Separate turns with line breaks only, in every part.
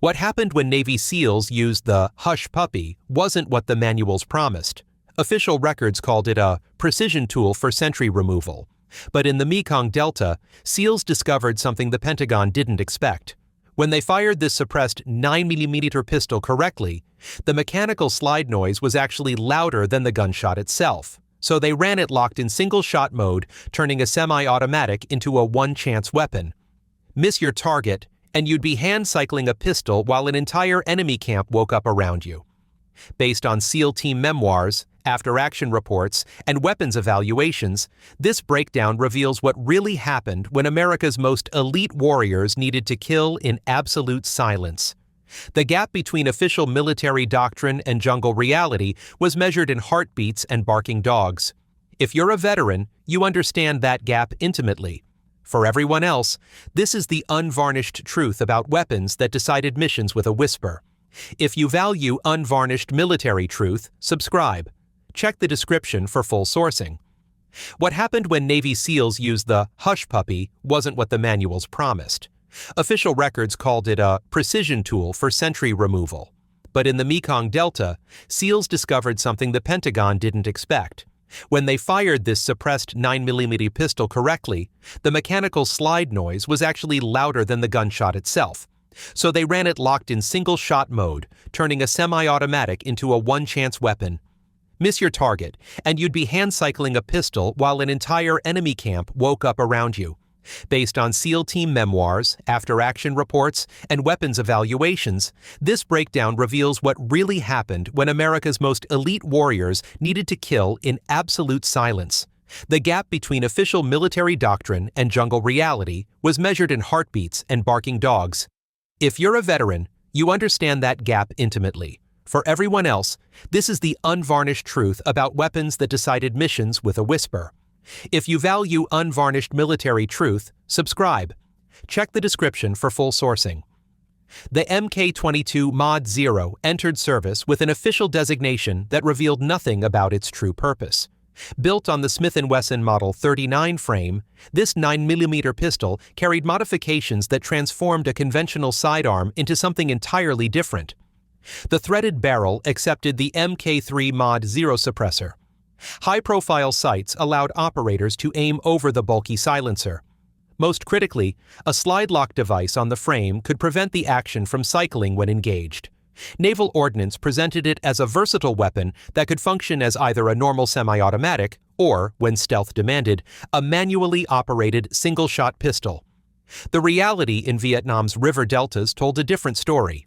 What happened when Navy SEALs used the Hush Puppy wasn't what the manuals promised. Official records called it a precision tool for sentry removal. But in the Mekong Delta, SEALs discovered something the Pentagon didn't expect. When they fired this suppressed 9mm pistol correctly, the mechanical slide noise was actually louder than the gunshot itself. So they ran it locked in single-shot mode, turning a semi-automatic into a one-chance weapon. Miss your target, and you'd be hand-cycling a pistol while an entire enemy camp woke up around you. Based on SEAL team memoirs, after-action reports, and weapons evaluations, this breakdown reveals what really happened when America's most elite warriors needed to kill in absolute silence. The gap between official military doctrine and jungle reality was measured in heartbeats and barking dogs. If you're a veteran, you understand that gap intimately. For everyone else, this is the unvarnished truth about weapons that decided missions with a whisper. If you value unvarnished military truth, subscribe. Check the description for full sourcing. What happened when Navy SEALs used the Hush Puppy wasn't what the manuals promised. Official records called it a precision tool for sentry removal. But in the Mekong Delta, SEALs discovered something the Pentagon didn't expect. When they fired this suppressed 9mm pistol correctly, the mechanical slide noise was actually louder than the gunshot itself. So they ran it locked in single-shot mode, turning a semi-automatic into a one-chance weapon. Miss your target, and you'd be hand-cycling a pistol while an entire enemy camp woke up around you. Based on SEAL team memoirs, after-action reports, and weapons evaluations, this breakdown reveals what really happened when America's most elite warriors needed to kill in absolute silence. The gap between official military doctrine and jungle reality was measured in heartbeats and barking dogs. If you're a veteran, you understand that gap intimately. For everyone else, this is the unvarnished truth about weapons that decided missions with a whisper. If you value unvarnished military truth, subscribe. Check the description for full sourcing. The Mk-22 Mod 0 entered service with an official designation that revealed nothing about its true purpose. Built on the Smith Wesson Model 39 frame, this 9mm pistol carried modifications that transformed a conventional sidearm into something entirely different. The threaded barrel accepted the Mk3 Mod 0 suppressor. High-profile sights allowed operators to aim over the bulky silencer. Most critically, a slide-lock device on the frame could prevent the action from cycling when engaged. Naval Ordnance presented it as a versatile weapon that could function as either a normal semi-automatic or, when stealth demanded, a manually operated single-shot pistol. The reality in Vietnam's river deltas told a different story.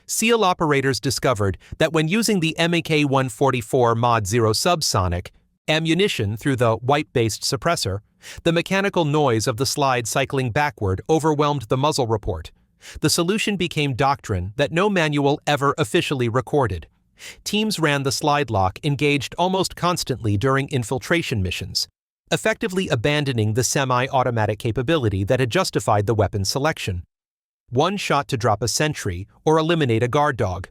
SEAL operators discovered that when using the Mk-144 Mod 0 subsonic ammunition through the wipe-based suppressor, the mechanical noise of the slide cycling backward overwhelmed the muzzle report. The solution became doctrine that no manual ever officially recorded. Teams ran the slide lock engaged almost constantly during infiltration missions, effectively abandoning the semi-automatic capability that had justified the weapon selection. One shot to drop a sentry or eliminate a guard dog.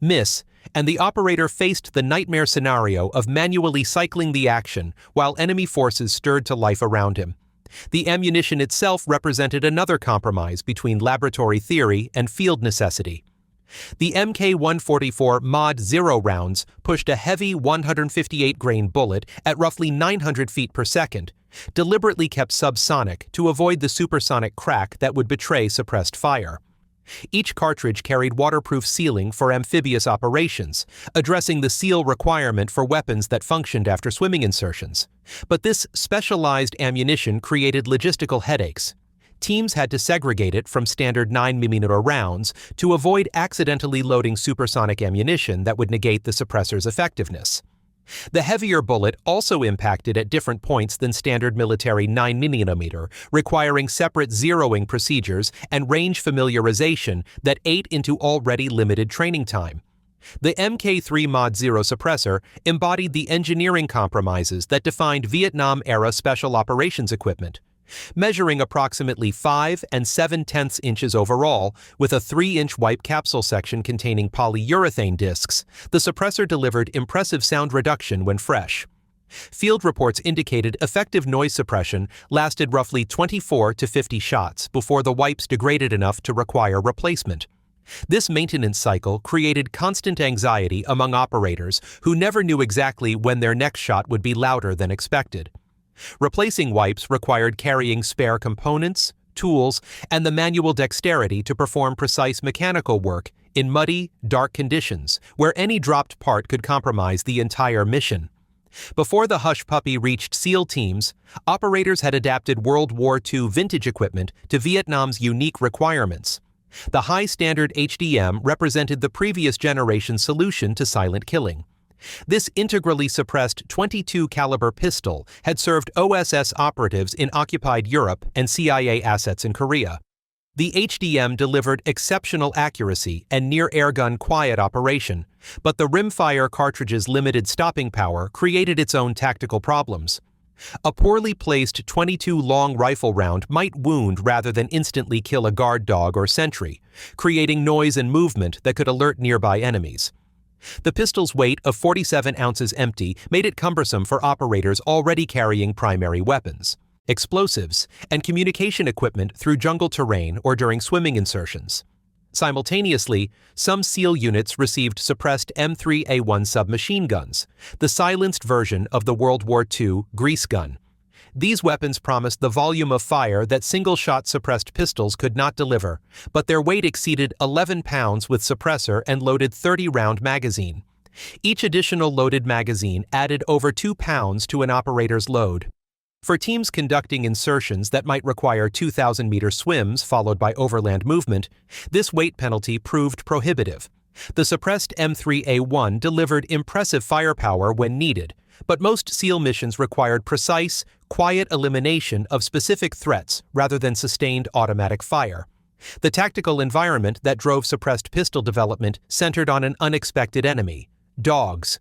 Miss, and the operator faced the nightmare scenario of manually cycling the action while enemy forces stirred to life around him. The ammunition itself represented another compromise between laboratory theory and field necessity. The Mk-144 Mod 0 rounds pushed a heavy 158-grain bullet at roughly 900 feet per second, deliberately kept subsonic to avoid the supersonic crack that would betray suppressed fire. Each cartridge carried waterproof sealing for amphibious operations, addressing the seal requirement for weapons that functioned after swimming insertions. But this specialized ammunition created logistical headaches. Teams had to segregate it from standard 9mm rounds to avoid accidentally loading supersonic ammunition that would negate the suppressor's effectiveness. The heavier bullet also impacted at different points than standard military 9mm, requiring separate zeroing procedures and range familiarization that ate into already limited training time. The Mk3 Mod 0 suppressor embodied the engineering compromises that defined Vietnam-era special operations equipment. Measuring approximately 5 7/10 inches overall, with a 3-inch wipe capsule section containing polyurethane discs, the suppressor delivered impressive sound reduction when fresh. Field reports indicated effective noise suppression lasted roughly 24 to 50 shots before the wipes degraded enough to require replacement. This maintenance cycle created constant anxiety among operators who never knew exactly when their next shot would be louder than expected. Replacing wipes required carrying spare components, tools, and the manual dexterity to perform precise mechanical work in muddy, dark conditions where any dropped part could compromise the entire mission. Before the Hush Puppy reached SEAL teams, operators had adapted World War II vintage equipment to Vietnam's unique requirements. The high-standard HDM represented the previous generation's solution to silent killing. This integrally suppressed .22 caliber pistol had served OSS operatives in occupied Europe and CIA assets in Korea. The HDM delivered exceptional accuracy and near-airgun quiet operation, but the rimfire cartridge's limited stopping power created its own tactical problems. A poorly placed .22 long rifle round might wound rather than instantly kill a guard dog or sentry, creating noise and movement that could alert nearby enemies. The pistol's weight of 47 ounces empty made it cumbersome for operators already carrying primary weapons, explosives, and communication equipment through jungle terrain or during swimming insertions. Simultaneously, some SEAL units received suppressed M3A1 submachine guns, the silenced version of the World War II grease gun. These weapons promised the volume of fire that single-shot suppressed pistols could not deliver, but their weight exceeded 11 pounds with suppressor and loaded 30-round magazine. Each additional loaded magazine added over 2 pounds to an operator's load. For teams conducting insertions that might require 2,000-meter swims followed by overland movement, this weight penalty proved prohibitive. The suppressed M3A1 delivered impressive firepower when needed, but most SEAL missions required precise, quiet elimination of specific threats rather than sustained automatic fire. The tactical environment that drove suppressed pistol development centered on an unexpected enemy: dogs.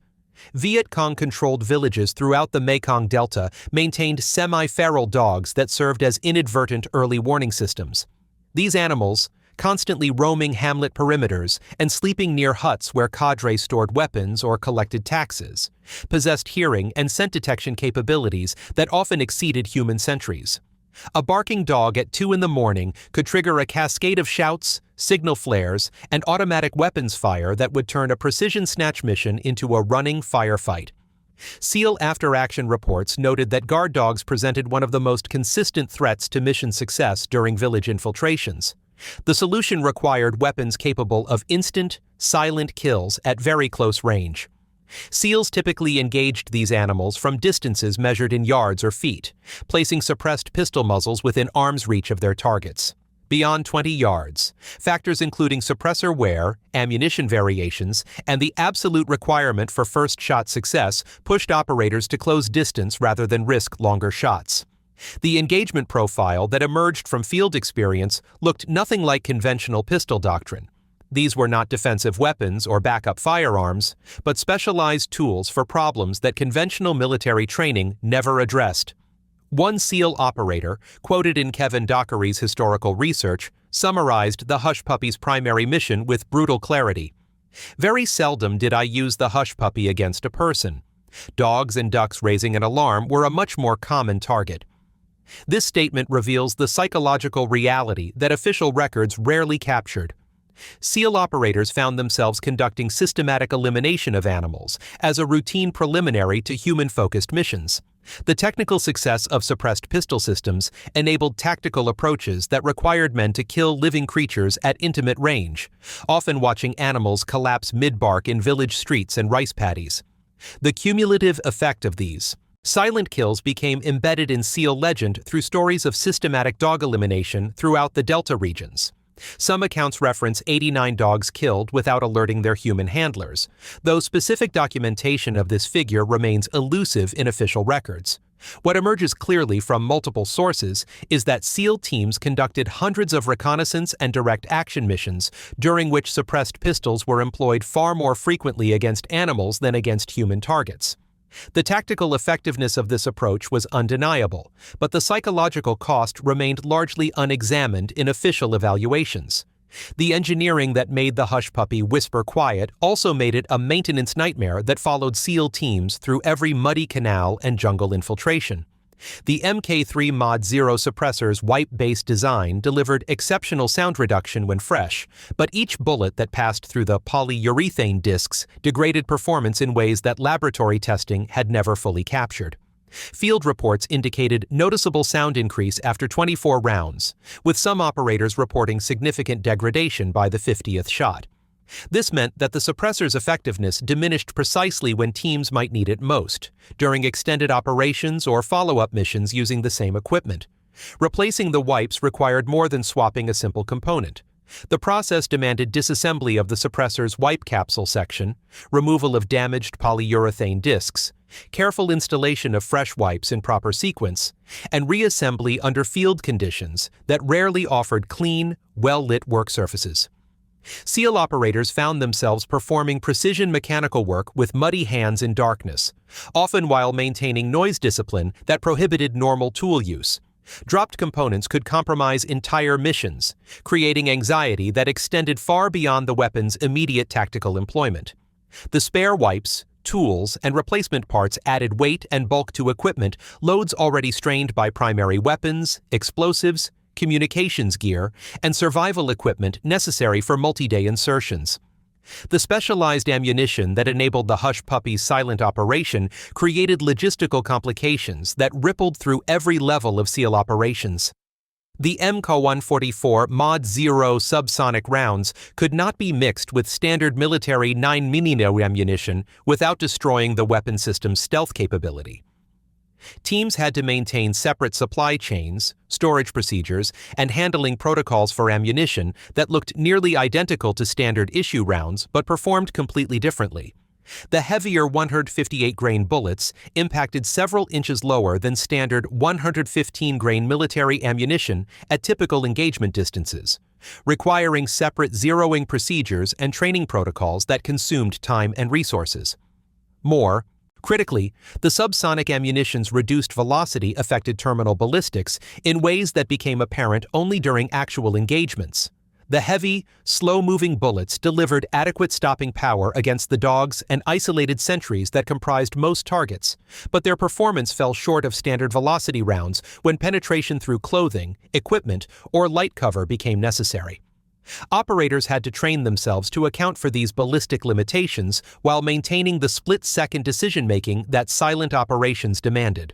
Viet Cong-controlled villages throughout the Mekong Delta maintained semi-feral dogs that served as inadvertent early warning systems. These animals, constantly roaming hamlet perimeters and sleeping near huts where cadres stored weapons or collected taxes, possessed hearing and scent detection capabilities that often exceeded human sentries. A barking dog at 2 a.m. could trigger a cascade of shouts, signal flares, and automatic weapons fire that would turn a precision snatch mission into a running firefight. SEAL after-action reports noted that guard dogs presented one of the most consistent threats to mission success during village infiltrations. The solution required weapons capable of instant, silent kills at very close range. SEALs typically engaged these animals from distances measured in yards or feet, placing suppressed pistol muzzles within arm's reach of their targets. Beyond 20 yards, factors including suppressor wear, ammunition variations, and the absolute requirement for first-shot success pushed operators to close distance rather than risk longer shots. The engagement profile that emerged from field experience looked nothing like conventional pistol doctrine. These were not defensive weapons or backup firearms, but specialized tools for problems that conventional military training never addressed. One SEAL operator, quoted in Kevin Dockery's historical research, summarized the Hush Puppy's primary mission with brutal clarity. "Very seldom did I use the Hush Puppy against a person. Dogs and ducks raising an alarm were a much more common target." This statement reveals the psychological reality that official records rarely captured. SEAL operators found themselves conducting systematic elimination of animals as a routine preliminary to human-focused missions. The technical success of suppressed pistol systems enabled tactical approaches that required men to kill living creatures at intimate range, often watching animals collapse mid-bark in village streets and rice paddies. The cumulative effect of these silent kills became embedded in SEAL legend through stories of systematic dog elimination throughout the Delta regions. Some accounts reference 89 dogs killed without alerting their human handlers, though specific documentation of this figure remains elusive in official records. What emerges clearly from multiple sources is that SEAL teams conducted hundreds of reconnaissance and direct action missions, during which suppressed pistols were employed far more frequently against animals than against human targets. The tactical effectiveness of this approach was undeniable, but the psychological cost remained largely unexamined in official evaluations. The engineering that made the Hush Puppy whisper quiet also made it a maintenance nightmare that followed SEAL teams through every muddy canal and jungle infiltration. The Mk3 Mod 0 suppressor's wipe-based design delivered exceptional sound reduction when fresh, but each bullet that passed through the polyurethane discs degraded performance in ways that laboratory testing had never fully captured. Field reports indicated noticeable sound increase after 24 rounds, with some operators reporting significant degradation by the 50th shot. This meant that the suppressor's effectiveness diminished precisely when teams might need it most, during extended operations or follow-up missions using the same equipment. Replacing the wipes required more than swapping a simple component. The process demanded disassembly of the suppressor's wipe capsule section, removal of damaged polyurethane discs, careful installation of fresh wipes in proper sequence, and reassembly under field conditions that rarely offered clean, well-lit work surfaces. SEAL operators found themselves performing precision mechanical work with muddy hands in darkness, often while maintaining noise discipline that prohibited normal tool use. Dropped components could compromise entire missions, creating anxiety that extended far beyond the weapon's immediate tactical employment. The spare wipes, tools, and replacement parts added weight and bulk to equipment loads already strained by primary weapons, explosives, communications gear, and survival equipment necessary for multi-day insertions. The specialized ammunition that enabled the Hush Puppy's silent operation created logistical complications that rippled through every level of SEAL operations. The MK144 Mod 0 subsonic rounds could not be mixed with standard military 9mm ammunition without destroying the weapon system's stealth capability. Teams had to maintain separate supply chains, storage procedures, and handling protocols for ammunition that looked nearly identical to standard issue rounds but performed completely differently. The heavier 158-grain bullets impacted several inches lower than standard 115-grain military ammunition at typical engagement distances, requiring separate zeroing procedures and training protocols that consumed time and resources. More critically, the subsonic ammunition's reduced velocity affected terminal ballistics in ways that became apparent only during actual engagements. The heavy, slow-moving bullets delivered adequate stopping power against the dogs and isolated sentries that comprised most targets, but their performance fell short of standard velocity rounds when penetration through clothing, equipment, or light cover became necessary. Operators had to train themselves to account for these ballistic limitations while maintaining the split-second decision-making that silent operations demanded.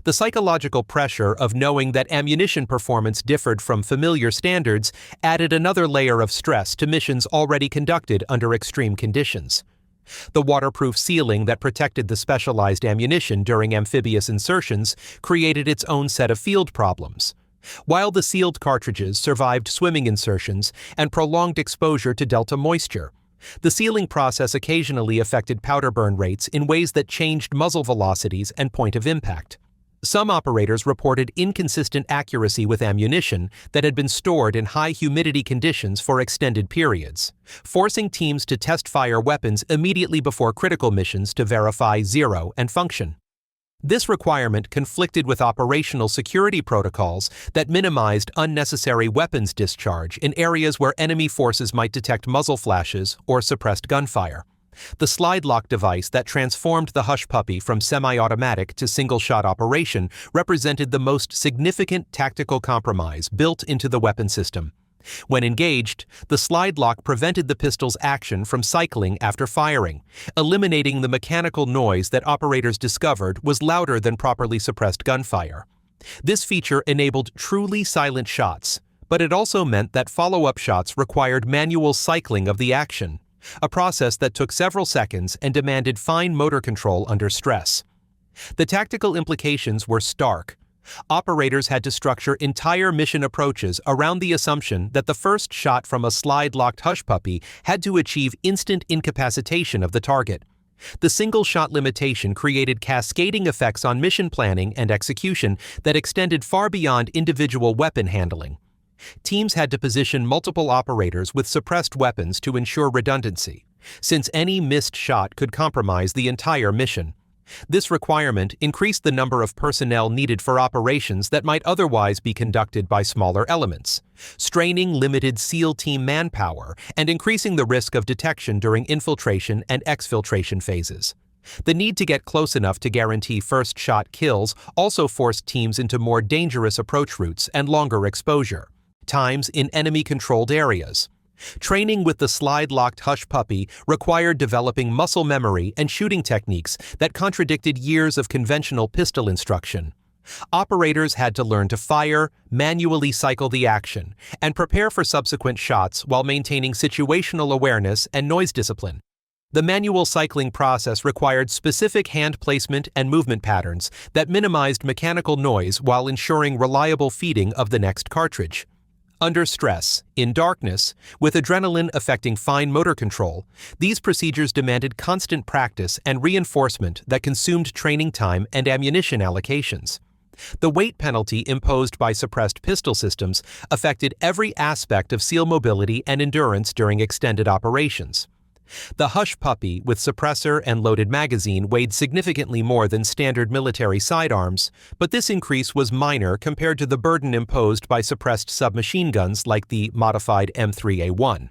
The psychological pressure of knowing that ammunition performance differed from familiar standards added another layer of stress to missions already conducted under extreme conditions. The waterproof sealing that protected the specialized ammunition during amphibious insertions created its own set of field problems. While the sealed cartridges survived swimming insertions and prolonged exposure to delta moisture, the sealing process occasionally affected powder burn rates in ways that changed muzzle velocities and point of impact. Some operators reported inconsistent accuracy with ammunition that had been stored in high humidity conditions for extended periods, forcing teams to test fire weapons immediately before critical missions to verify zero and function. This requirement conflicted with operational security protocols that minimized unnecessary weapons discharge in areas where enemy forces might detect muzzle flashes or suppressed gunfire. The slide lock device that transformed the Hush Puppy from semi-automatic to single-shot operation represented the most significant tactical compromise built into the weapon system. When engaged, the slide lock prevented the pistol's action from cycling after firing, eliminating the mechanical noise that operators discovered was louder than properly suppressed gunfire. This feature enabled truly silent shots, but it also meant that follow-up shots required manual cycling of the action, a process that took several seconds and demanded fine motor control under stress. The tactical implications were stark. Operators had to structure entire mission approaches around the assumption that the first shot from a slide-locked Hush Puppy had to achieve instant incapacitation of the target. The single-shot limitation created cascading effects on mission planning and execution that extended far beyond individual weapon handling. Teams had to position multiple operators with suppressed weapons to ensure redundancy, since any missed shot could compromise the entire mission. This requirement increased the number of personnel needed for operations that might otherwise be conducted by smaller elements, straining limited SEAL team manpower and increasing the risk of detection during infiltration and exfiltration phases. The need to get close enough to guarantee first-shot kills also forced teams into more dangerous approach routes and longer exposure, times in enemy-controlled areas. Training with the slide-locked Hush Puppy required developing muscle memory and shooting techniques that contradicted years of conventional pistol instruction. Operators had to learn to fire, manually cycle the action, and prepare for subsequent shots while maintaining situational awareness and noise discipline. The manual cycling process required specific hand placement and movement patterns that minimized mechanical noise while ensuring reliable feeding of the next cartridge. Under stress, in darkness, with adrenaline affecting fine motor control, these procedures demanded constant practice and reinforcement that consumed training time and ammunition allocations. The weight penalty imposed by suppressed pistol systems affected every aspect of SEAL mobility and endurance during extended operations. The Hush Puppy with suppressor and loaded magazine weighed significantly more than standard military sidearms, but this increase was minor compared to the burden imposed by suppressed submachine guns like the modified M3A1.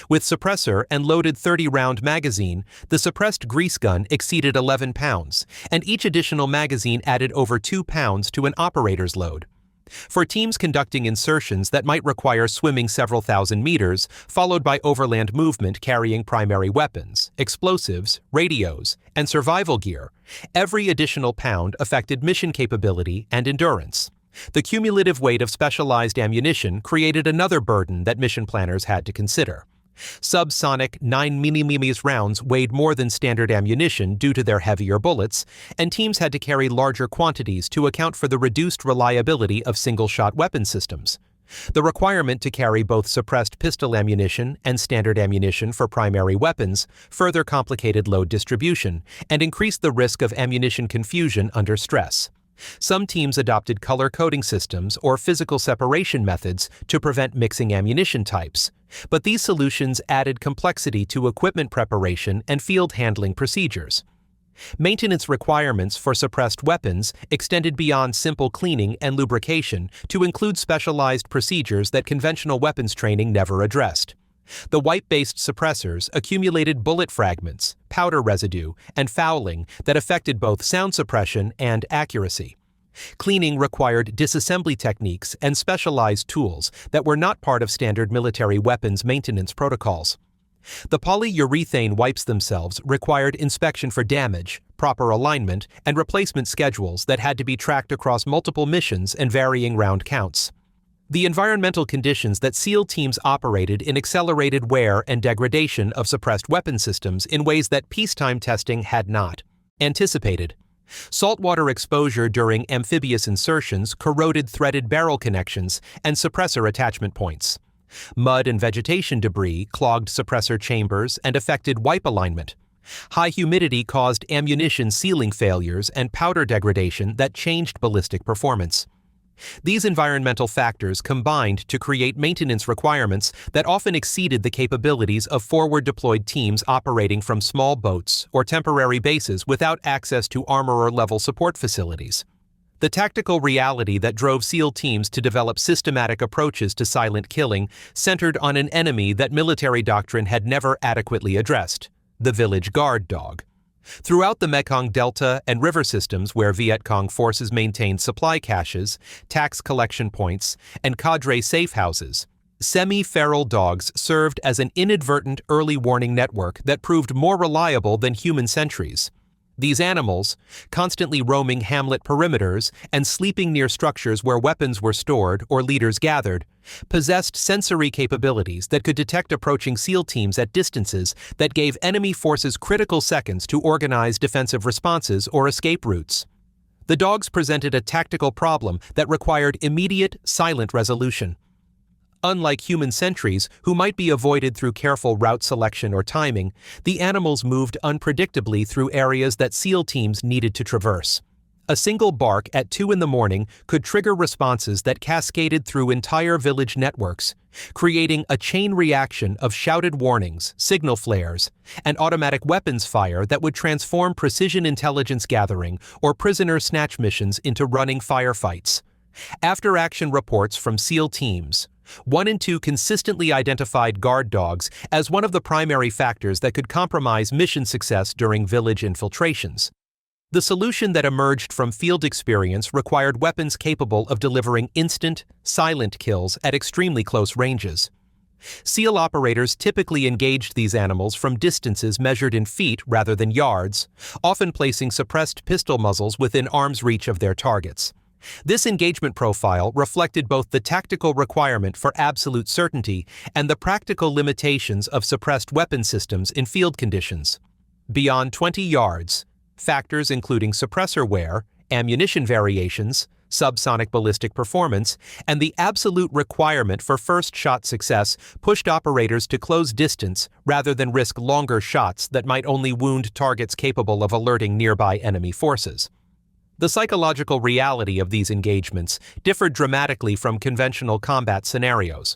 With suppressor and loaded 30-round magazine, the suppressed grease gun exceeded 11 pounds, and each additional magazine added over 2 pounds to an operator's load. For teams conducting insertions that might require swimming several thousand meters, followed by overland movement carrying primary weapons, explosives, radios, and survival gear, every additional pound affected mission capability and endurance. The cumulative weight of specialized ammunition created another burden that mission planners had to consider. Subsonic 9mm rounds weighed more than standard ammunition due to their heavier bullets, and teams had to carry larger quantities to account for the reduced reliability of single-shot weapon systems. The requirement to carry both suppressed pistol ammunition and standard ammunition for primary weapons further complicated load distribution and increased the risk of ammunition confusion under stress. Some teams adopted color coding systems or physical separation methods to prevent mixing ammunition types, but these solutions added complexity to equipment preparation and field handling procedures. Maintenance requirements for suppressed weapons extended beyond simple cleaning and lubrication to include specialized procedures that conventional weapons training never addressed. The wipe-based suppressors accumulated bullet fragments, powder residue, and fouling that affected both sound suppression and accuracy. Cleaning required disassembly techniques and specialized tools that were not part of standard military weapons maintenance protocols. The polyurethane wipes themselves required inspection for damage, proper alignment, and replacement schedules that had to be tracked across multiple missions and varying round counts. The environmental conditions that SEAL teams operated in accelerated wear and degradation of suppressed weapon systems in ways that peacetime testing had not anticipated. Saltwater exposure during amphibious insertions corroded threaded barrel connections and suppressor attachment points. Mud and vegetation debris clogged suppressor chambers and affected wipe alignment. High humidity caused ammunition sealing failures and powder degradation that changed ballistic performance. These environmental factors combined to create maintenance requirements that often exceeded the capabilities of forward-deployed teams operating from small boats or temporary bases without access to armorer-level support facilities. The tactical reality that drove SEAL teams to develop systematic approaches to silent killing centered on an enemy that military doctrine had never adequately addressed: the village guard dog. Throughout the Mekong Delta and river systems where Viet Cong forces maintained supply caches, tax collection points, and cadre safe houses, semi-feral dogs served as an inadvertent early warning network that proved more reliable than human sentries. These animals, constantly roaming hamlet perimeters and sleeping near structures where weapons were stored or leaders gathered, possessed sensory capabilities that could detect approaching SEAL teams at distances that gave enemy forces critical seconds to organize defensive responses or escape routes. The dogs presented a tactical problem that required immediate, silent resolution. Unlike human sentries, who might be avoided through careful route selection or timing, the animals moved unpredictably through areas that SEAL teams needed to traverse. A single bark at 2 a.m. could trigger responses that cascaded through entire village networks, creating a chain reaction of shouted warnings, signal flares, and automatic weapons fire that would transform precision intelligence gathering or prisoner snatch missions into running firefights. After-action reports from SEAL teams, 1 and 2 consistently identified guard dogs as one of the primary factors that could compromise mission success during village infiltrations. The solution that emerged from field experience required weapons capable of delivering instant, silent kills at extremely close ranges. SEAL operators typically engaged these animals from distances measured in feet rather than yards, often placing suppressed pistol muzzles within arm's reach of their targets. This engagement profile reflected both the tactical requirement for absolute certainty and the practical limitations of suppressed weapon systems in field conditions. Beyond 20 yards, factors including suppressor wear, ammunition variations, subsonic ballistic performance, and the absolute requirement for first shot success pushed operators to close distance rather than risk longer shots that might only wound targets capable of alerting nearby enemy forces. The psychological reality of these engagements differed dramatically from conventional combat scenarios.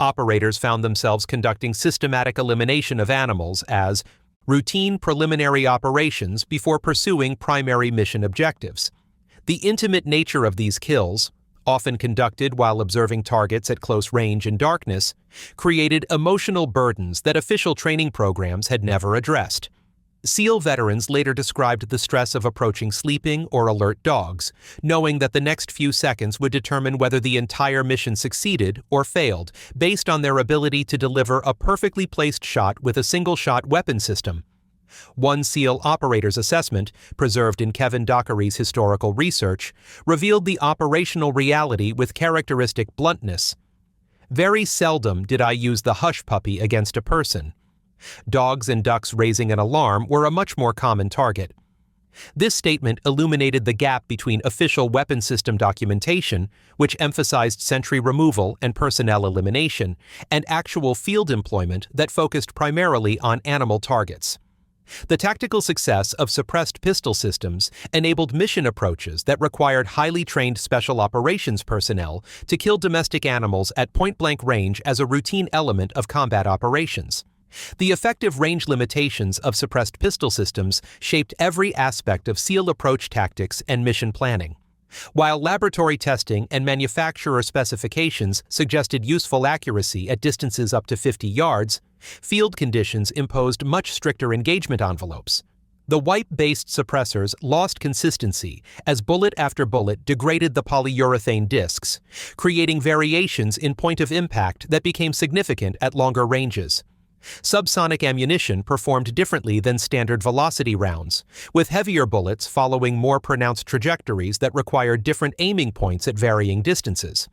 Operators found themselves conducting systematic elimination of animals as routine preliminary operations before pursuing primary mission objectives. The intimate nature of these kills, often conducted while observing targets at close range in darkness, created emotional burdens that official training programs had never addressed. SEAL veterans later described the stress of approaching sleeping or alert dogs, knowing that the next few seconds would determine whether the entire mission succeeded or failed, based on their ability to deliver a perfectly placed shot with a single-shot weapon system. One SEAL operator's assessment, preserved in Kevin Dockery's historical research, revealed the operational reality with characteristic bluntness. "Very seldom did I use the hush puppy against a person. Dogs and ducks raising an alarm were a much more common target." This statement illuminated the gap between official weapon system documentation, which emphasized sentry removal and personnel elimination, and actual field employment that focused primarily on animal targets. The tactical success of suppressed pistol systems enabled mission approaches that required highly trained special operations personnel to kill domestic animals at point-blank range as a routine element of combat operations. The effective range limitations of suppressed pistol systems shaped every aspect of SEAL approach tactics and mission planning. While laboratory testing and manufacturer specifications suggested useful accuracy at distances up to 50 yards, field conditions imposed much stricter engagement envelopes. The wipe-based suppressors lost consistency as bullet after bullet degraded the polyurethane discs, creating variations in point of impact that became significant at longer ranges. Subsonic ammunition performed differently than standard velocity rounds, with heavier bullets following more pronounced trajectories that required different aiming points at varying distances.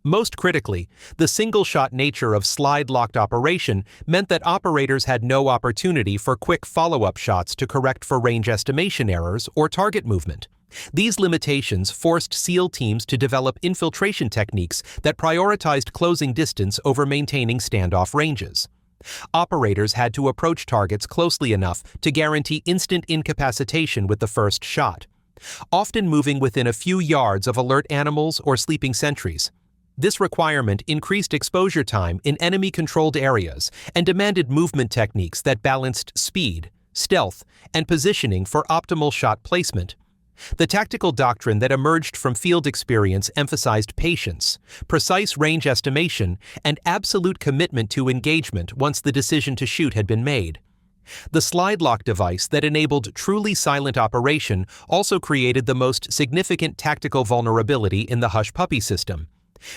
Most critically, the single-shot nature of slide-locked operation meant that operators had no opportunity for quick follow-up shots to correct for range estimation errors or target movement. These limitations forced SEAL teams to develop infiltration techniques that prioritized closing distance over maintaining standoff ranges. Operators had to approach targets closely enough to guarantee instant incapacitation with the first shot, often moving within a few yards of alert animals or sleeping sentries. This requirement increased exposure time in enemy-controlled areas and demanded movement techniques that balanced speed, stealth, and positioning for optimal shot placement. The tactical doctrine that emerged from field experience emphasized patience, precise range estimation, and absolute commitment to engagement once the decision to shoot had been made. The slide lock device that enabled truly silent operation also created the most significant tactical vulnerability in the hush puppy system.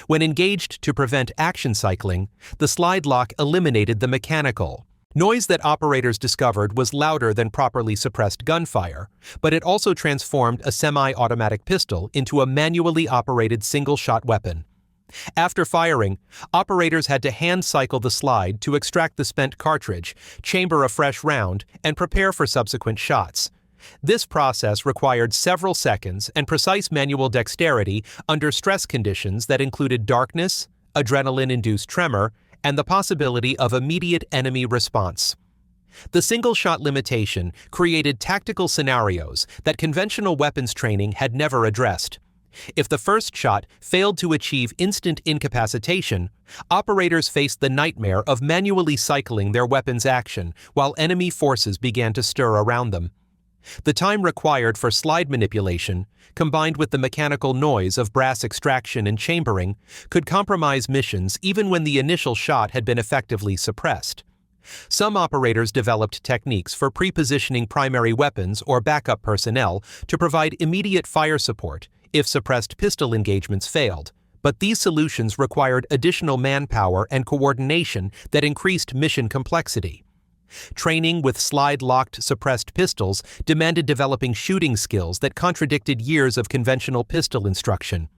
When engaged to prevent action cycling, the slide lock eliminated the mechanical noise that operators discovered was louder than properly suppressed gunfire, but it also transformed a semi-automatic pistol into a manually operated single-shot weapon. After firing, operators had to hand-cycle the slide to extract the spent cartridge, chamber a fresh round, and prepare for subsequent shots. This process required several seconds and precise manual dexterity under stress conditions that included darkness, adrenaline-induced tremor, and the possibility of immediate enemy response. The single-shot limitation created tactical scenarios that conventional weapons training had never addressed. If the first shot failed to achieve instant incapacitation, operators faced the nightmare of manually cycling their weapon's action while enemy forces began to stir around them. The time required for slide manipulation, combined with the mechanical noise of brass extraction and chambering, could compromise missions even when the initial shot had been effectively suppressed. Some operators developed techniques for pre-positioning primary weapons or backup personnel to provide immediate fire support if suppressed pistol engagements failed, but these solutions required additional manpower and coordination that increased mission complexity. Training with slide-locked suppressed pistols demanded developing shooting skills that contradicted years of conventional pistol instruction.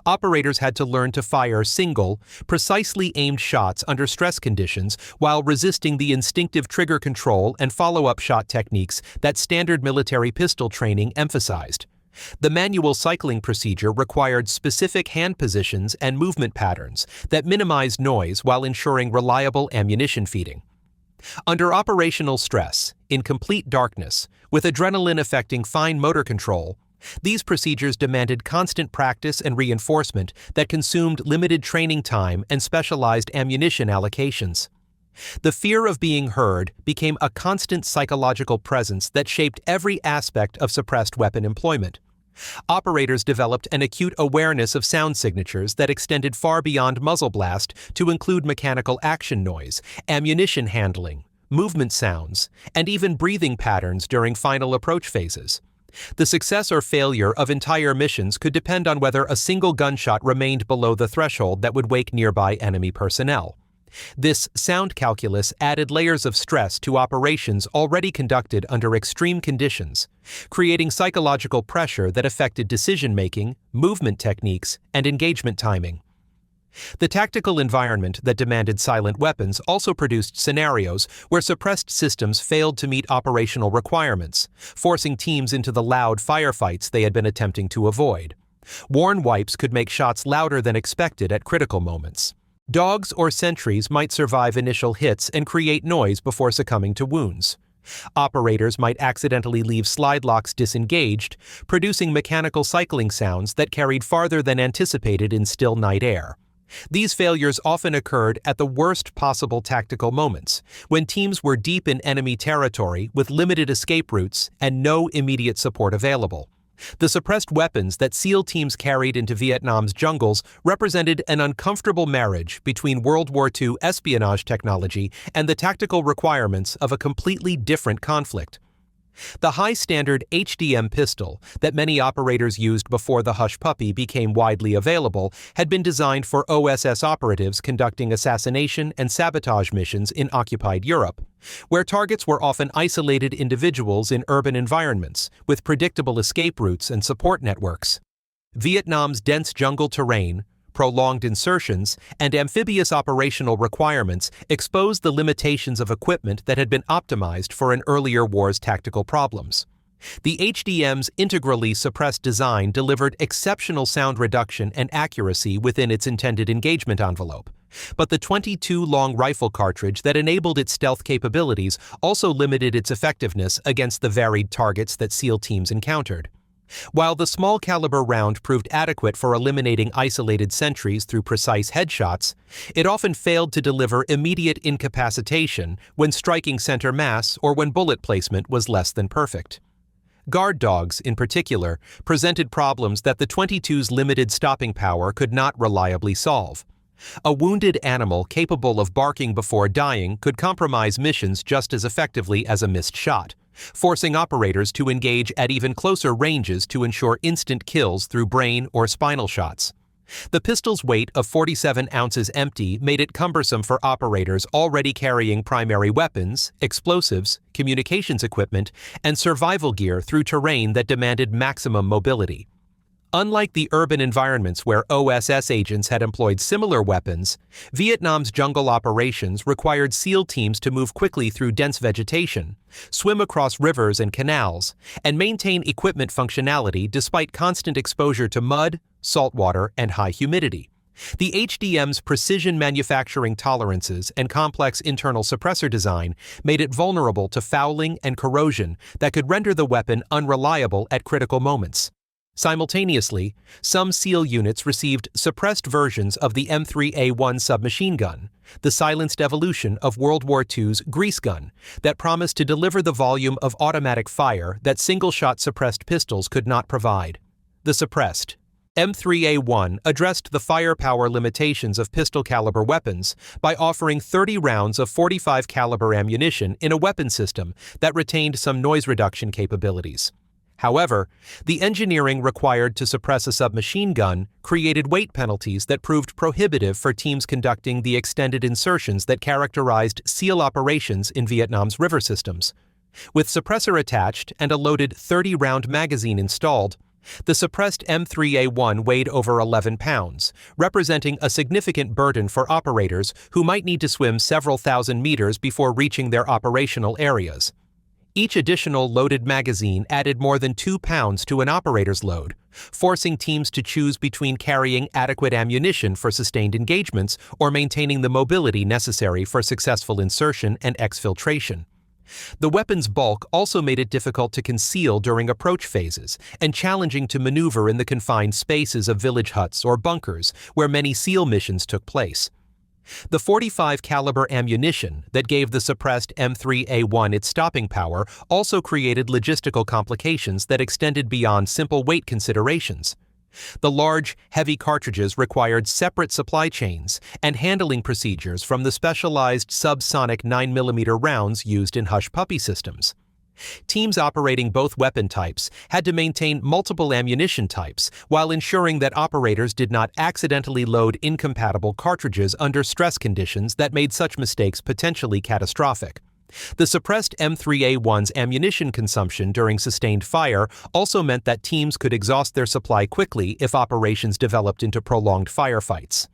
Operators had to learn to fire single, precisely aimed shots under stress conditions while resisting the instinctive trigger control and follow-up shot techniques that standard military pistol training emphasized. The manual cycling procedure required specific hand positions and movement patterns that minimized noise while ensuring reliable ammunition feeding. Under operational stress, in complete darkness, with adrenaline affecting fine motor control, these procedures demanded constant practice and reinforcement that consumed limited training time and specialized ammunition allocations. The fear of being heard became a constant psychological presence that shaped every aspect of suppressed weapon employment. Operators developed an acute awareness of sound signatures that extended far beyond muzzle blast to include mechanical action noise, ammunition handling, movement sounds, and even breathing patterns during final approach phases. The success or failure of entire missions could depend on whether a single gunshot remained below the threshold that would wake nearby enemy personnel. This sound calculus added layers of stress to operations already conducted under extreme conditions, creating psychological pressure that affected decision-making, movement techniques, and engagement timing. The tactical environment that demanded silent weapons also produced scenarios where suppressed systems failed to meet operational requirements, forcing teams into the loud firefights they had been attempting to avoid. Worn wipes could make shots louder than expected at critical moments. Dogs or sentries might survive initial hits and create noise before succumbing to wounds. Operators might accidentally leave slide locks disengaged, producing mechanical cycling sounds that carried farther than anticipated in still night air. These failures often occurred at the worst possible tactical moments, when teams were deep in enemy territory with limited escape routes and no immediate support available. The suppressed weapons that SEAL teams carried into Vietnam's jungles represented an uncomfortable marriage between World War II espionage technology and the tactical requirements of a completely different conflict. The high-standard HDM pistol that many operators used before the Hush Puppy became widely available had been designed for OSS operatives conducting assassination and sabotage missions in occupied Europe, where targets were often isolated individuals in urban environments with predictable escape routes and support networks. Vietnam's dense jungle terrain, prolonged insertions, and amphibious operational requirements exposed the limitations of equipment that had been optimized for an earlier war's tactical problems. The HDM's integrally suppressed design delivered exceptional sound reduction and accuracy within its intended engagement envelope, but the .22 long rifle cartridge that enabled its stealth capabilities also limited its effectiveness against the varied targets that SEAL teams encountered. While the small caliber round proved adequate for eliminating isolated sentries through precise headshots, it often failed to deliver immediate incapacitation when striking center mass or when bullet placement was less than perfect. Guard dogs, in particular, presented problems that the .22's limited stopping power could not reliably solve. A wounded animal capable of barking before dying could compromise missions just as effectively as a missed shot, forcing operators to engage at even closer ranges to ensure instant kills through brain or spinal shots. The pistol's weight of 47 ounces empty made it cumbersome for operators already carrying primary weapons, explosives, communications equipment, and survival gear through terrain that demanded maximum mobility. Unlike the urban environments where OSS agents had employed similar weapons, Vietnam's jungle operations required SEAL teams to move quickly through dense vegetation, swim across rivers and canals, and maintain equipment functionality despite constant exposure to mud, saltwater, and high humidity. The HDM's precision manufacturing tolerances and complex internal suppressor design made it vulnerable to fouling and corrosion that could render the weapon unreliable at critical moments. Simultaneously, some SEAL units received suppressed versions of the M3A1 submachine gun, the silenced evolution of World War II's grease gun, that promised to deliver the volume of automatic fire that single-shot suppressed pistols could not provide. The suppressed M3A1 addressed the firepower limitations of pistol-caliber weapons by offering 30 rounds of .45 caliber ammunition in a weapon system that retained some noise reduction capabilities. However, the engineering required to suppress a submachine gun created weight penalties that proved prohibitive for teams conducting the extended insertions that characterized SEAL operations in Vietnam's river systems. With suppressor attached and a loaded 30-round magazine installed, the suppressed M3A1 weighed over 11 pounds, representing a significant burden for operators who might need to swim several thousand meters before reaching their operational areas. Each additional loaded magazine added more than 2 pounds to an operator's load, forcing teams to choose between carrying adequate ammunition for sustained engagements or maintaining the mobility necessary for successful insertion and exfiltration. The weapon's bulk also made it difficult to conceal during approach phases and challenging to maneuver in the confined spaces of village huts or bunkers where many SEAL missions took place. The .45 caliber ammunition that gave the suppressed M3A1 its stopping power also created logistical complications that extended beyond simple weight considerations. The large, heavy cartridges required separate supply chains and handling procedures from the specialized subsonic 9mm rounds used in hush puppy systems. Teams operating both weapon types had to maintain multiple ammunition types while ensuring that operators did not accidentally load incompatible cartridges under stress conditions that made such mistakes potentially catastrophic. The suppressed M3A1's ammunition consumption during sustained fire also meant that teams could exhaust their supply quickly if operations developed into prolonged firefights.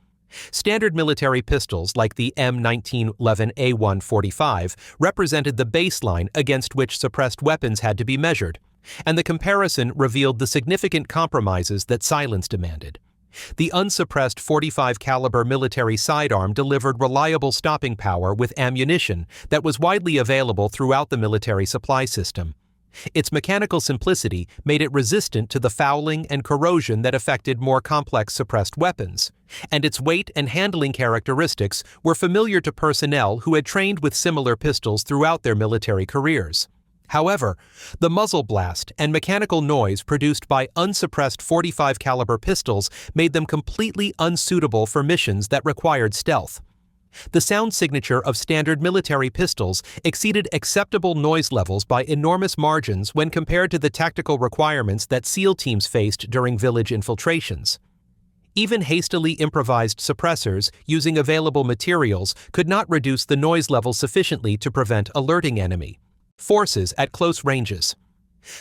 Standard military pistols like the M1911A1-45 represented the baseline against which suppressed weapons had to be measured, and the comparison revealed the significant compromises that silence demanded. The unsuppressed .45 caliber military sidearm delivered reliable stopping power with ammunition that was widely available throughout the military supply system. Its mechanical simplicity made it resistant to the fouling and corrosion that affected more complex suppressed weapons, and its weight and handling characteristics were familiar to personnel who had trained with similar pistols throughout their military careers. However, the muzzle blast and mechanical noise produced by unsuppressed .45 caliber pistols made them completely unsuitable for missions that required stealth. The sound signature of standard military pistols exceeded acceptable noise levels by enormous margins when compared to the tactical requirements that SEAL teams faced during village infiltrations. Even hastily improvised suppressors using available materials could not reduce the noise level sufficiently to prevent alerting enemy forces at close ranges.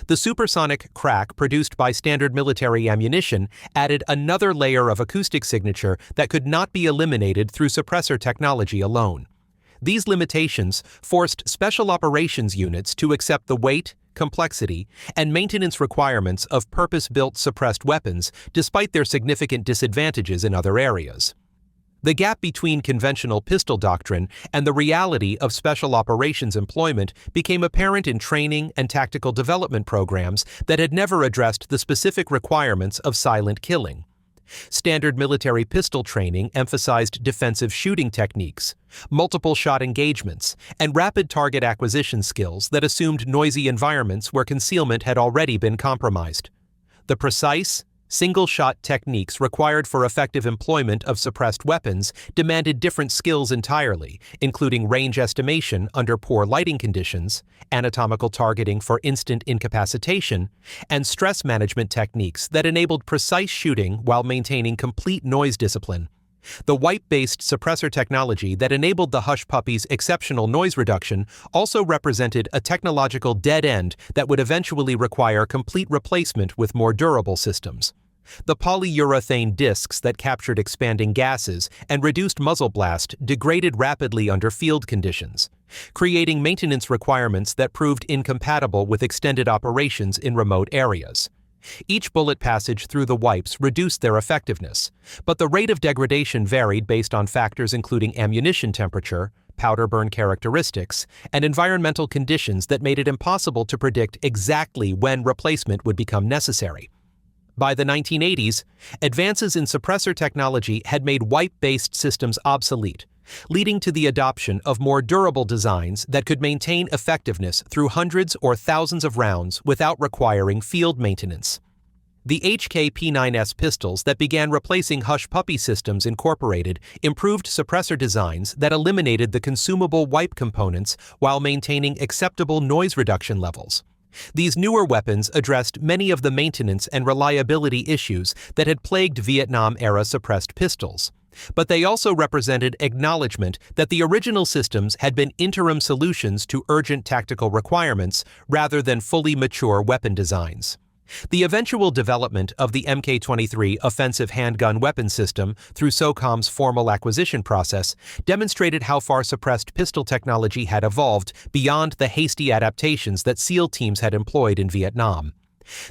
The supersonic crack produced by standard military ammunition added another layer of acoustic signature that could not be eliminated through suppressor technology alone. These limitations forced special operations units to accept the weight, complexity, and maintenance requirements of purpose-built suppressed weapons despite their significant disadvantages in other areas. The gap between conventional pistol doctrine and the reality of special operations employment became apparent in training and tactical development programs that had never addressed the specific requirements of silent killing. Standard military pistol training emphasized defensive shooting techniques, multiple shot engagements, and rapid target acquisition skills that assumed noisy environments where concealment had already been compromised. The precise, single-shot techniques required for effective employment of suppressed weapons demanded different skills entirely, including range estimation under poor lighting conditions, anatomical targeting for instant incapacitation, and stress management techniques that enabled precise shooting while maintaining complete noise discipline. The wipe-based suppressor technology that enabled the hush puppy's exceptional noise reduction also represented a technological dead end that would eventually require complete replacement with more durable systems. The polyurethane discs that captured expanding gases and reduced muzzle blast degraded rapidly under field conditions, creating maintenance requirements that proved incompatible with extended operations in remote areas. Each bullet passage through the wipes reduced their effectiveness, but the rate of degradation varied based on factors including ammunition temperature, powder burn characteristics, and environmental conditions that made it impossible to predict exactly when replacement would become necessary. By the 1980s, advances in suppressor technology had made wipe-based systems obsolete, leading to the adoption of more durable designs that could maintain effectiveness through hundreds or thousands of rounds without requiring field maintenance. The HK-P9S pistols that began replacing Hush Puppy systems incorporated improved suppressor designs that eliminated the consumable wipe components while maintaining acceptable noise reduction levels. These newer weapons addressed many of the maintenance and reliability issues that had plagued Vietnam-era suppressed pistols, but they also represented acknowledgement that the original systems had been interim solutions to urgent tactical requirements rather than fully mature weapon designs. The eventual development of the Mk-23 offensive handgun weapon system through SOCOM's formal acquisition process demonstrated how far suppressed pistol technology had evolved beyond the hasty adaptations that SEAL teams had employed in Vietnam.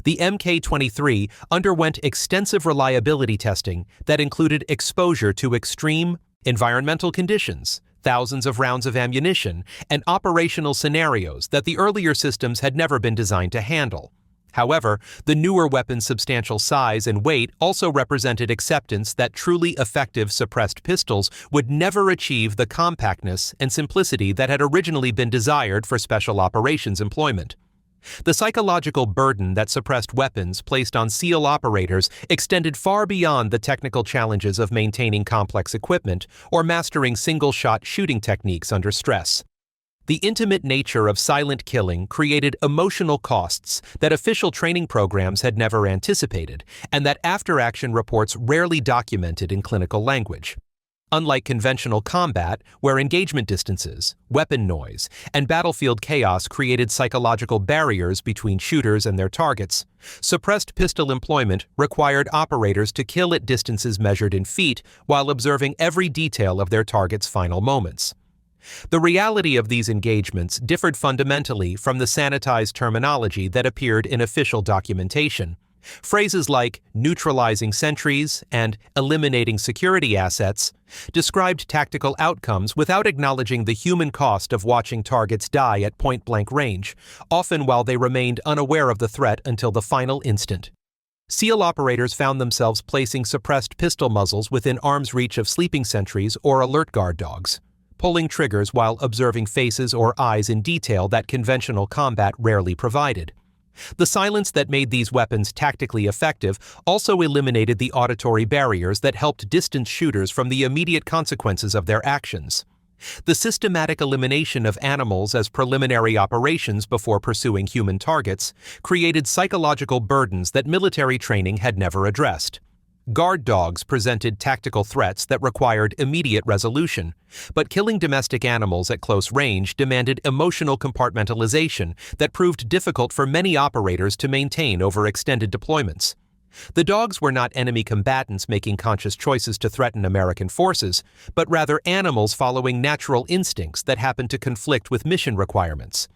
The Mk-23 underwent extensive reliability testing that included exposure to extreme environmental conditions, thousands of rounds of ammunition, and operational scenarios that the earlier systems had never been designed to handle. However, the newer weapon's substantial size and weight also represented acceptance that truly effective suppressed pistols would never achieve the compactness and simplicity that had originally been desired for special operations employment. The psychological burden that suppressed weapons placed on SEAL operators extended far beyond the technical challenges of maintaining complex equipment or mastering single-shot shooting techniques under stress. The intimate nature of silent killing created emotional costs that official training programs had never anticipated, and that after-action reports rarely documented in clinical language. Unlike conventional combat, where engagement distances, weapon noise, and battlefield chaos created psychological barriers between shooters and their targets, suppressed pistol employment required operators to kill at distances measured in feet while observing every detail of their target's final moments. The reality of these engagements differed fundamentally from the sanitized terminology that appeared in official documentation. Phrases like neutralizing sentries and eliminating security assets described tactical outcomes without acknowledging the human cost of watching targets die at point-blank range, often while they remained unaware of the threat until the final instant. SEAL operators found themselves placing suppressed pistol muzzles within arm's reach of sleeping sentries or alert guard dogs, pulling triggers while observing faces or eyes in detail that conventional combat rarely provided. The silence that made these weapons tactically effective also eliminated the auditory barriers that helped distance shooters from the immediate consequences of their actions. The systematic elimination of animals as preliminary operations before pursuing human targets created psychological burdens that military training had never addressed. Guard dogs presented tactical threats that required immediate resolution, but killing domestic animals at close range demanded emotional compartmentalization that proved difficult for many operators to maintain over extended deployments. The dogs were not enemy combatants making conscious choices to threaten American forces, but rather animals following natural instincts that happened to conflict with mission requirements.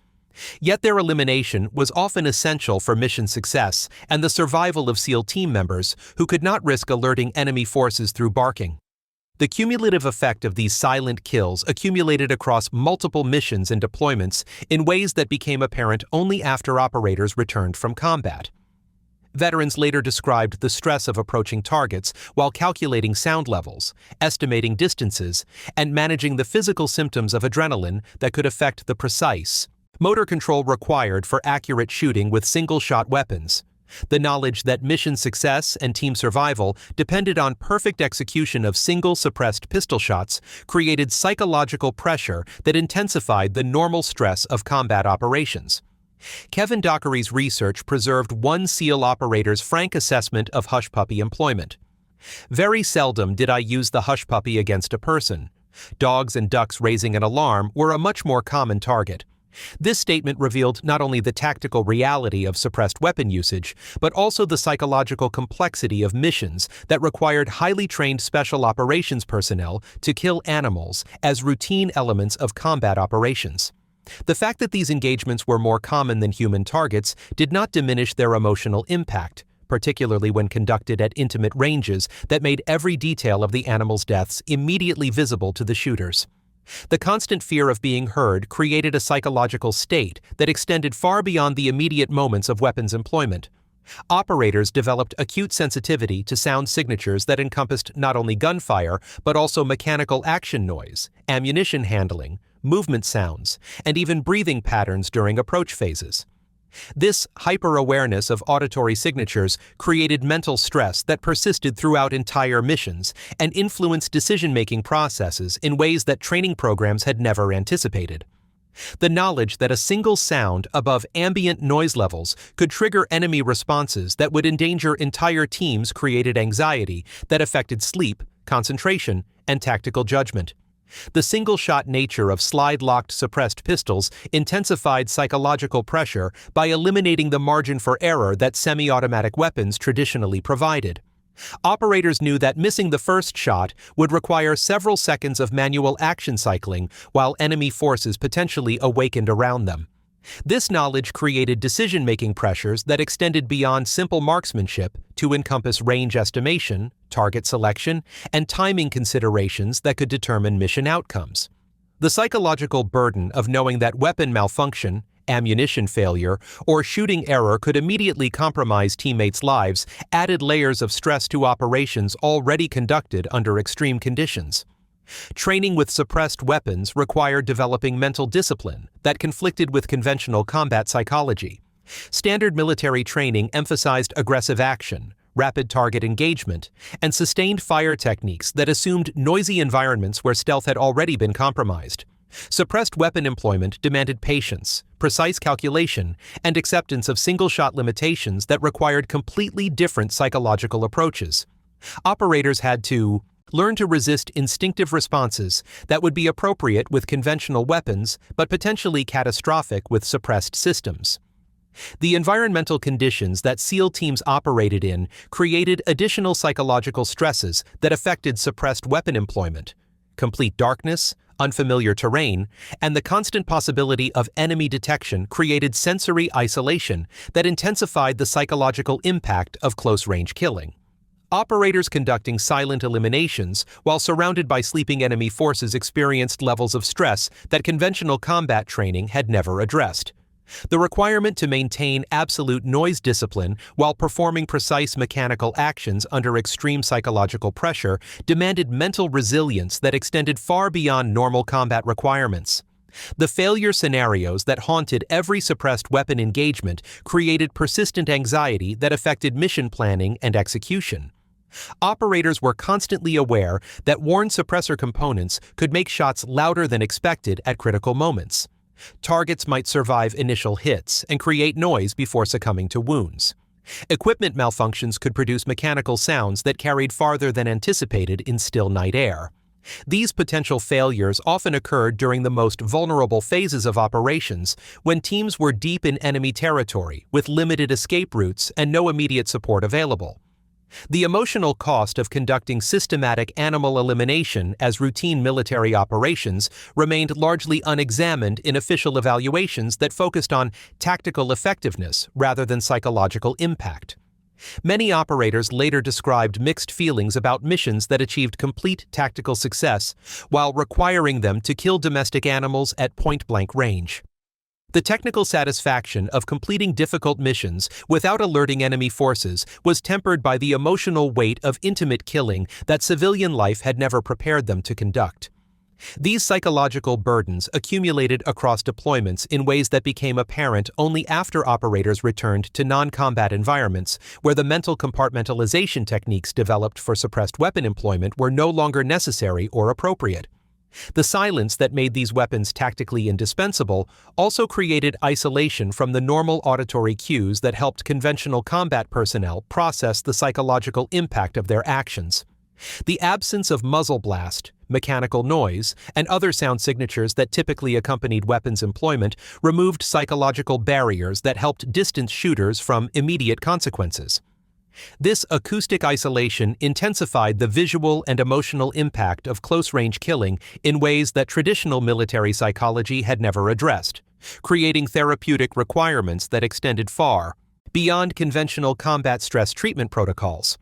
Yet their elimination was often essential for mission success and the survival of SEAL team members who could not risk alerting enemy forces through barking. The cumulative effect of these silent kills accumulated across multiple missions and deployments in ways that became apparent only after operators returned from combat. Veterans later described the stress of approaching targets while calculating sound levels, estimating distances, and managing the physical symptoms of adrenaline that could affect the precise motor control required for accurate shooting with single-shot weapons. The knowledge that mission success and team survival depended on perfect execution of single suppressed pistol shots created psychological pressure that intensified the normal stress of combat operations. Kevin Dockery's research preserved one SEAL operator's frank assessment of hush puppy employment. "Very seldom did I use the hush puppy against a person. Dogs and ducks raising an alarm were a much more common target." This statement revealed not only the tactical reality of suppressed weapon usage, but also the psychological complexity of missions that required highly trained special operations personnel to kill animals as routine elements of combat operations. The fact that these engagements were more common than human targets did not diminish their emotional impact, particularly when conducted at intimate ranges that made every detail of the animal's deaths immediately visible to the shooters. The constant fear of being heard created a psychological state that extended far beyond the immediate moments of weapons employment. Operators developed acute sensitivity to sound signatures that encompassed not only gunfire, but also mechanical action noise, ammunition handling, movement sounds, and even breathing patterns during approach phases. This hyper-awareness of auditory signatures created mental stress that persisted throughout entire missions and influenced decision-making processes in ways that training programs had never anticipated. The knowledge that a single sound above ambient noise levels could trigger enemy responses that would endanger entire teams created anxiety that affected sleep, concentration, and tactical judgment. The single-shot nature of slide-locked suppressed pistols intensified psychological pressure by eliminating the margin for error that semi-automatic weapons traditionally provided. Operators knew that missing the first shot would require several seconds of manual action cycling while enemy forces potentially awakened around them. This knowledge created decision-making pressures that extended beyond simple marksmanship to encompass range estimation, target selection, and timing considerations that could determine mission outcomes. The psychological burden of knowing that weapon malfunction, ammunition failure, or shooting error could immediately compromise teammates' lives added layers of stress to operations already conducted under extreme conditions. Training with suppressed weapons required developing mental discipline that conflicted with conventional combat psychology. Standard military training emphasized aggressive action, rapid target engagement, and sustained fire techniques that assumed noisy environments where stealth had already been compromised. Suppressed weapon employment demanded patience, precise calculation, and acceptance of single-shot limitations that required completely different psychological approaches. Operators had to learn to resist instinctive responses that would be appropriate with conventional weapons but potentially catastrophic with suppressed systems. The environmental conditions that SEAL teams operated in created additional psychological stresses that affected suppressed weapon employment. Complete darkness, unfamiliar terrain, and the constant possibility of enemy detection created sensory isolation that intensified the psychological impact of close-range killing. Operators conducting silent eliminations while surrounded by sleeping enemy forces experienced levels of stress that conventional combat training had never addressed. The requirement to maintain absolute noise discipline while performing precise mechanical actions under extreme psychological pressure demanded mental resilience that extended far beyond normal combat requirements. The failure scenarios that haunted every suppressed weapon engagement created persistent anxiety that affected mission planning and execution. Operators were constantly aware that worn suppressor components could make shots louder than expected at critical moments. Targets might survive initial hits and create noise before succumbing to wounds. Equipment malfunctions could produce mechanical sounds that carried farther than anticipated in still night air. These potential failures often occurred during the most vulnerable phases of operations, when teams were deep in enemy territory with limited escape routes and no immediate support available. The emotional cost of conducting systematic animal elimination as routine military operations remained largely unexamined in official evaluations that focused on tactical effectiveness rather than psychological impact. Many operators later described mixed feelings about missions that achieved complete tactical success while requiring them to kill domestic animals at point-blank range. The technical satisfaction of completing difficult missions without alerting enemy forces was tempered by the emotional weight of intimate killing that civilian life had never prepared them to conduct. These psychological burdens accumulated across deployments in ways that became apparent only after operators returned to non-combat environments where the mental compartmentalization techniques developed for suppressed weapon employment were no longer necessary or appropriate. The silence that made these weapons tactically indispensable also created isolation from the normal auditory cues that helped conventional combat personnel process the psychological impact of their actions. The absence of muzzle blast, mechanical noise, and other sound signatures that typically accompanied weapons employment removed psychological barriers that helped distance shooters from immediate consequences. This acoustic isolation intensified the visual and emotional impact of close-range killing in ways that traditional military psychology had never addressed, creating therapeutic requirements that extended far beyond conventional combat stress treatment protocols.